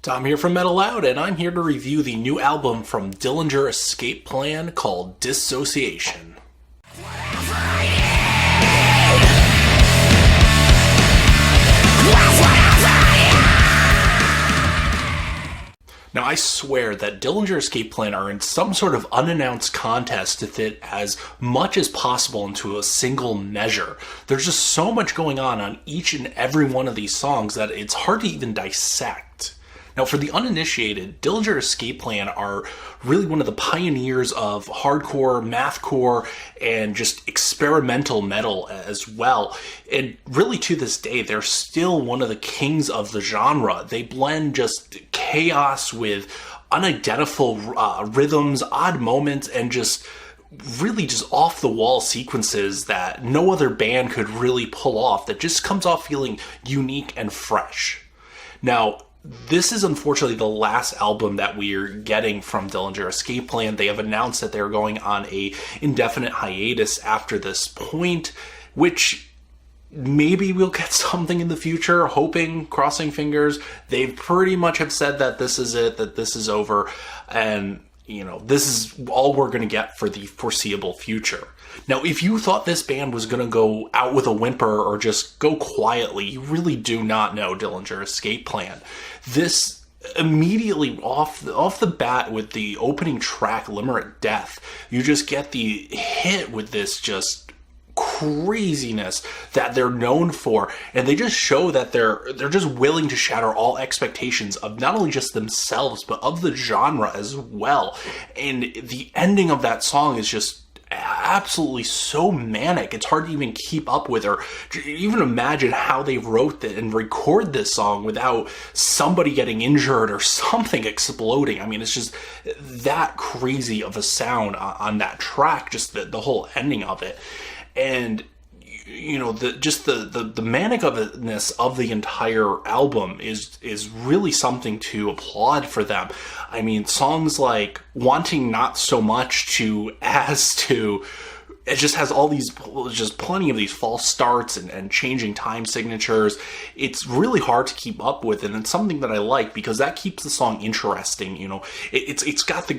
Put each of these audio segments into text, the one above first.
Tom here from Metalloud, and I'm here to review the new album from Dillinger Escape Plan called Dissociation. Now, I swear that Dillinger Escape Plan are in some sort of unannounced contest to fit as much as possible into a single measure. There's just so much going on each and every one of these songs that it's hard to even dissect. Now, for the uninitiated, Dillinger Escape Plan are really one of the pioneers of hardcore, mathcore, and just experimental metal as well. And really, to this day, they're still one of the kings of the genre. They blend just chaos with unidentifiable rhythms, odd moments, and just really just off-the-wall sequences that no other band could really pull off, that just comes off feeling unique and fresh. Now, this is unfortunately the last album that we're getting from Dillinger Escape Plan. They have announced that they're going on a indefinite hiatus after this point, which maybe we'll get something in the future, hoping, crossing fingers. They pretty much have said that this is it, that this is over, and this is all we're going to get for the foreseeable future. Now, if you thought this band was going to go out with a whimper or just go quietly, you really do not know Dillinger Escape Plan. This immediately off the bat with the opening track, Limerick Death, you just get the hit with this just craziness that they're known for, and they just show that they're just willing to shatter all expectations of not only just themselves but of the genre as well. And the ending of that song is just absolutely so manic, it's hard to even keep up with or even imagine how they wrote it and record this song without somebody getting injured or something exploding. I mean, it's just that crazy of a sound on that track, just the whole ending of it. And the manic-ness of the entire album is really something to applaud for them. I mean, songs like Wanting Not So Much to As To, it just has all these, just plenty of these false starts and changing time signatures. It's really hard to keep up with, and it's something that I like because that keeps the song interesting. It's got the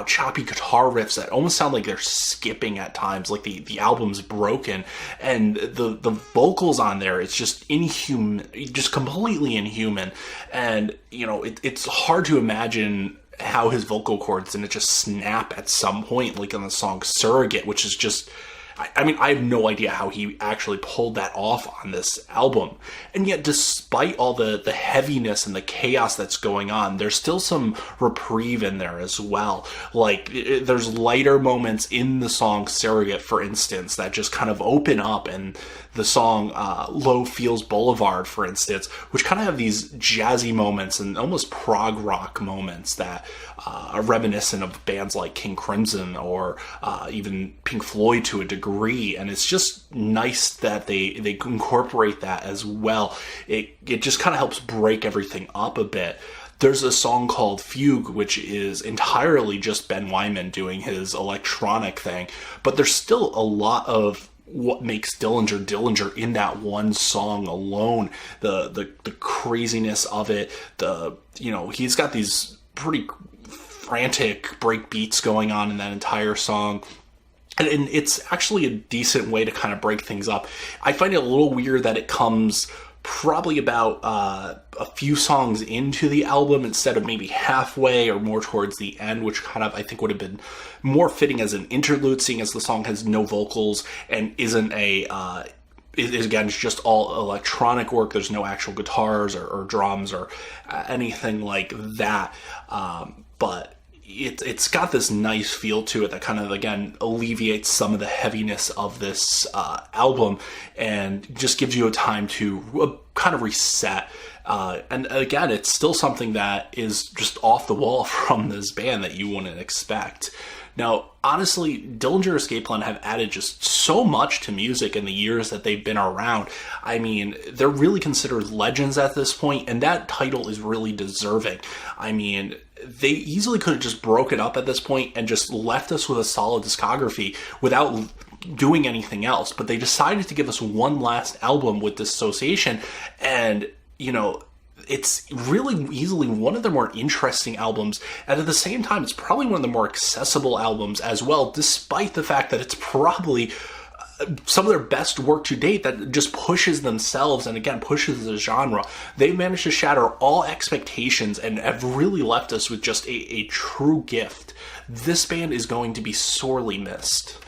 choppy guitar riffs that almost sound like they're skipping at times, like the album's broken, and the vocals on there, it's just inhuman, just completely inhuman, and it's hard to imagine how his vocal cords didn't just snap at some point, like in the song Surrogate, which is just, I mean, I have no idea how he actually pulled that off on this album. And yet, despite all the heaviness and the chaos that's going on, there's still some reprieve in there as well. Like, there's lighter moments in the song Surrogate, for instance, that just kind of open up, and the song Low Fields Boulevard, for instance, which kind of have these jazzy moments and almost prog rock moments that are reminiscent of bands like King Crimson or even Pink Floyd to a degree. And it's just nice that they incorporate that as well. It just kind of helps break everything up a bit. There's a song called Fugue, which is entirely just Ben Wyman doing his electronic thing, but there's still a lot of what makes Dillinger in that one song alone. The craziness of it, he's got these pretty frantic break beats going on in that entire song. And it's actually a decent way to kind of break things up. I find it a little weird that it comes probably about a few songs into the album instead of maybe halfway or more towards the end, which kind of I think would have been more fitting as an interlude, seeing as the song has no vocals and isn't again, it's just all electronic work. There's no actual guitars or drums or anything like that. But it's got this nice feel to it that kind of, again, alleviates some of the heaviness of this album and just gives you a time to kind of reset. And again, it's still something that is just off the wall from this band that you wouldn't expect. Now, honestly, Dillinger Escape Plan have added just so much to music in the years that they've been around. I mean, they're really considered legends at this point, and that title is really deserving. I mean, they easily could have just broken up at this point and just left us with a solid discography without doing anything else, but they decided to give us one last album with Dissociation, and it's really easily one of their more interesting albums, and at the same time, it's probably one of the more accessible albums as well, despite the fact that it's probably some of their best work to date that just pushes themselves and again pushes the genre. They've managed to shatter all expectations and have really left us with just a true gift. This band is going to be sorely missed.